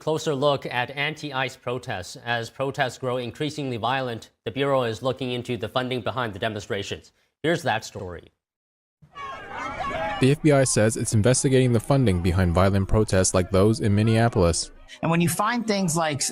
Closer look at anti-ICE protests. As protests grow increasingly violent, the Bureau is looking into the funding behind the demonstrations. Here's that story. The FBI says it's investigating the funding behind violent protests like those in Minneapolis. And when you find things like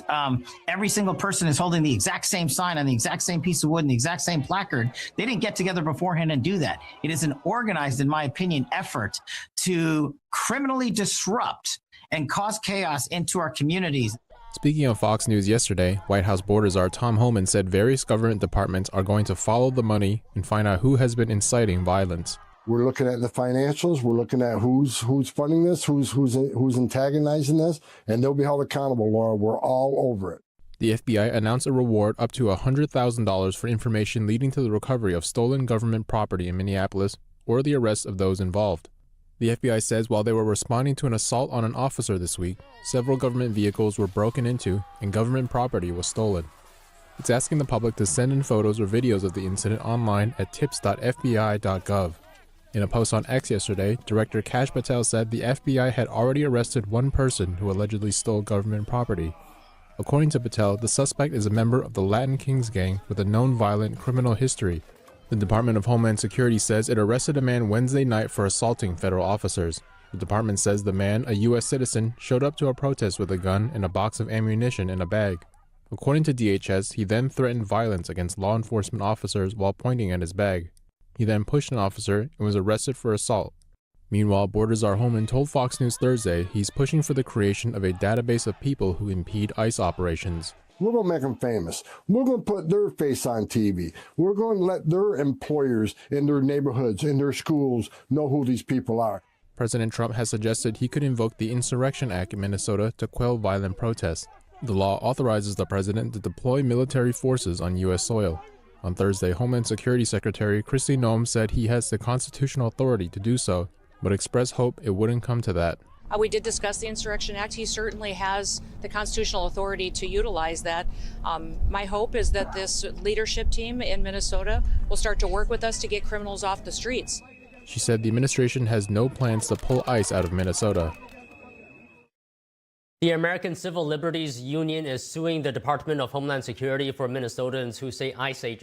every single person is holding the exact same sign on the exact same piece of wood and the exact same placard, they didn't get together beforehand and do that. It is an organized, in my opinion, effort to criminally disrupt and cause chaos into our communities. Speaking of Fox News yesterday, White House border czar Tom Homan said various government departments are going to follow the money and find out who has been inciting violence. We're looking at the financials. We're looking at who's funding this, who's antagonizing this, and they'll be held accountable, Laura. We're all over it. The FBI announced a reward up to $100,000 for information leading to the recovery of stolen government property in Minneapolis or the arrest of those involved. The FBI says while they were responding to an assault on an officer this week, several government vehicles were broken into and government property was stolen. It's asking the public to send in photos or videos of the incident online at tips.fbi.gov. In a post on X yesterday, Director Kash Patel said the FBI had already arrested one person who allegedly stole government property. According to Patel, the suspect is a member of the Latin Kings gang with a known violent criminal history. The Department of Homeland Security says it arrested a man Wednesday night for assaulting federal officers. The department says the man, a U.S. citizen, showed up to a protest with a gun and a box of ammunition in a bag. According to DHS, he then threatened violence against law enforcement officers while pointing at his bag. He then pushed an officer and was arrested for assault. Meanwhile, border czar Homan told Fox News Thursday he's pushing for the creation of a database of people who impede ICE operations. We're going to make them famous. We're going to put their face on TV. We're going to let their employers in their neighborhoods, in their schools, know who these people are. President Trump has suggested he could invoke the Insurrection Act in Minnesota to quell violent protests. The law authorizes the president to deploy military forces on U.S. soil. On Thursday, Homeland Security Secretary Kristi Noem said he has the constitutional authority to do so, but expressed hope it wouldn't come to that. We did discuss the Insurrection Act. He certainly has the constitutional authority to utilize that. My hope is that this leadership team in Minnesota will start to work with us to get criminals off the streets. She said the administration has no plans to pull ICE out of Minnesota. The American Civil Liberties Union is suing the Department of Homeland Security for Minnesotans who say ICE agents